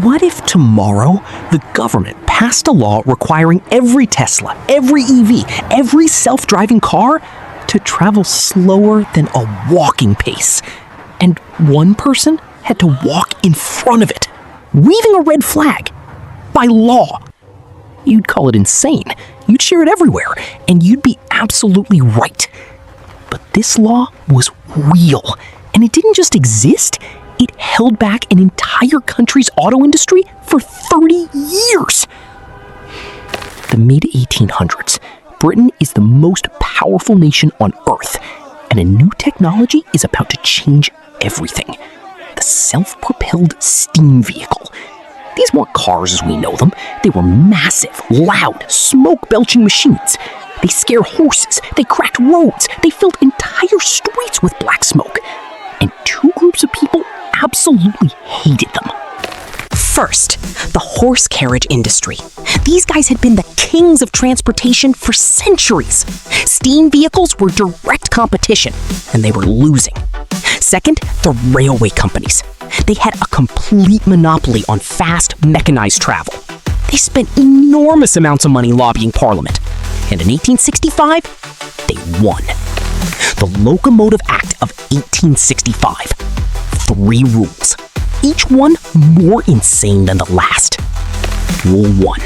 What if tomorrow the government passed a law requiring every Tesla, every EV, every self-driving car to travel slower than a walking pace, and one person had to walk in front of it, waving a red flag, by law? You'd call it insane, you'd share it everywhere, and you'd be absolutely right. But this law was real, and it didn't just exist, it held back an entire country's auto industry for 30 years. The mid-1800s, Britain is the most powerful nation on Earth, and a new technology is about to change everything. The self-propelled steam vehicle. These weren't cars as we know them. They were massive, loud, smoke-belching machines. They scared horses, they cracked roads, they filled entire streets with black smoke. And two groups of people absolutely hated them. First, the horse carriage industry. These guys had been the kings of transportation for centuries. Steam vehicles were direct competition, and they were losing. Second, the railway companies. They had a complete monopoly on fast, mechanized travel. They spent enormous amounts of money lobbying Parliament, and in 1865, they won. The Locomotive Act of 1865. 3 rules, each one more insane than the last. Rule 1.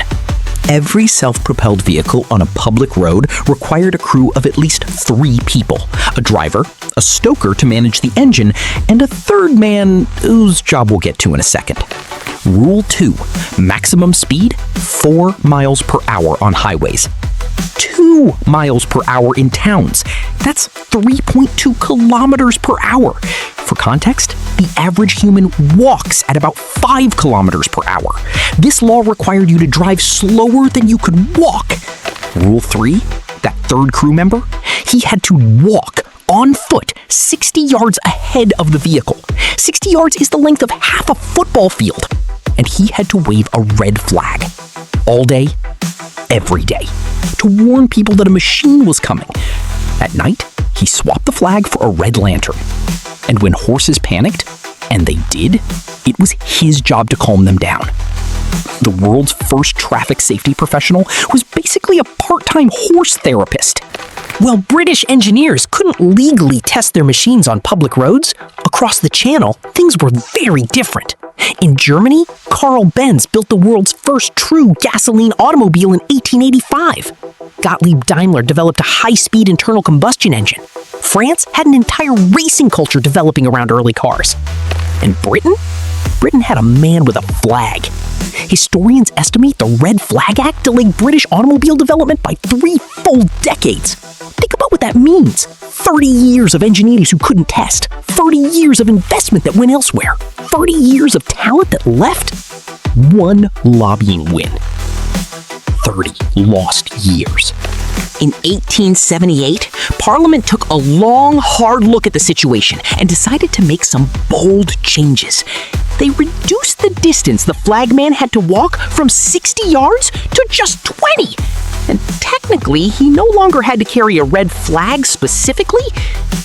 Every self-propelled vehicle on a public road required a crew of at least 3 people. A driver, a stoker to manage the engine, and a third man whose job we'll get to in a second. Rule 2. Maximum speed, 4 miles per hour on highways. 2 miles per hour in towns. That's 3.2 kilometers per hour. For context, the average human walks at about 5 kilometers per hour. This law required you to drive slower than you could walk. Rule 3, that third crew member, he had to walk on foot 60 yards ahead of the vehicle. 60 yards is the length of half a football field. And he had to wave a red flag. All day, every day, to warn people that a machine was coming. At night, he swapped the flag for a red lantern. And when horses panicked, and they did, it was his job to calm them down. The world's first traffic safety professional was basically a part-time horse therapist. While British engineers couldn't legally test their machines on public roads, across the channel, things were very different. In Germany, Carl Benz built the world's first true gasoline automobile in 1885. Gottlieb Daimler developed a high-speed internal combustion engine. France had an entire racing culture developing around early cars. And Britain? Britain had a man with a flag. Historians estimate the Red Flag Act delayed British automobile development by 3 full decades. Think about what that means. 30 years of engineers who couldn't test. 30 years of investment that went elsewhere. 30 years of talent that left. 1 lobbying win. 30 lost years. In 1878, Parliament took a long, hard look at the situation and decided to make some bold changes. They reduced the distance the flagman had to walk from 60 yards to just 20. And technically, he no longer had to carry a red flag specifically.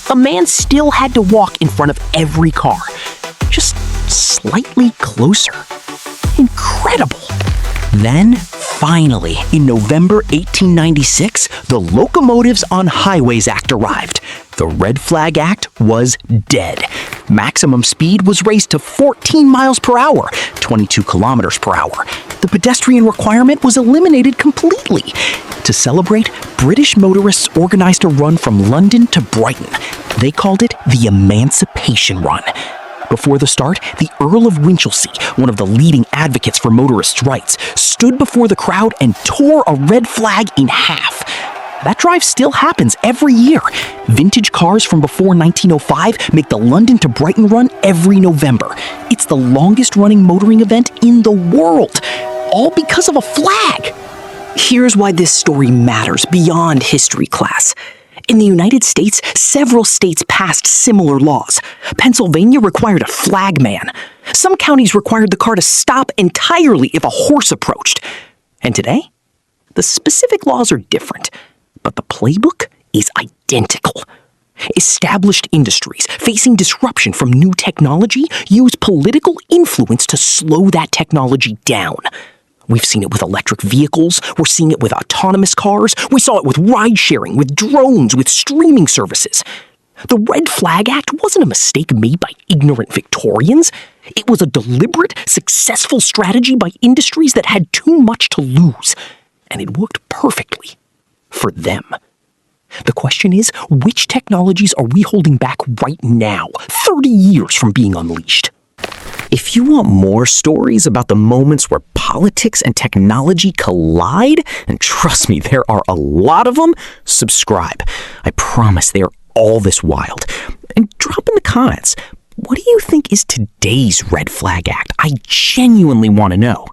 A man still had to walk in front of every car, just slightly closer. Incredible. Then, finally, in November 1896, the Locomotives on Highways Act arrived. The Red Flag Act was dead. Maximum speed was raised to 14 miles per hour, 22 kilometers per hour. The pedestrian requirement was eliminated completely. To celebrate, British motorists organized a run from London to Brighton. They called it the Emancipation Run. Before the start, the Earl of Winchelsea, one of the leading advocates for motorists' rights, stood before the crowd and tore a red flag in half. That drive still happens every year. Vintage cars from before 1905 make the London to Brighton run every November. It's the longest-running motoring event in the world, all because of a flag. Here's why this story matters beyond history class. In the United States, several states passed similar laws. Pennsylvania required a flagman. Some counties required the car to stop entirely if a horse approached. And today, the specific laws are different, but the playbook is identical. Established industries facing disruption from new technology use political influence to slow that technology down. We've seen it with electric vehicles, we're seeing it with autonomous cars, we saw it with ride-sharing, with drones, with streaming services. The Red Flag Act wasn't a mistake made by ignorant Victorians. It was a deliberate, successful strategy by industries that had too much to lose. And it worked perfectly for them. The question is, which technologies are we holding back right now, 30 years from being unleashed? If you want more stories about the moments where politics and technology collide, and trust me, there are a lot of them, subscribe. I promise they are all this wild. And drop in the comments, what do you think is today's Red Flag Act? I genuinely want to know.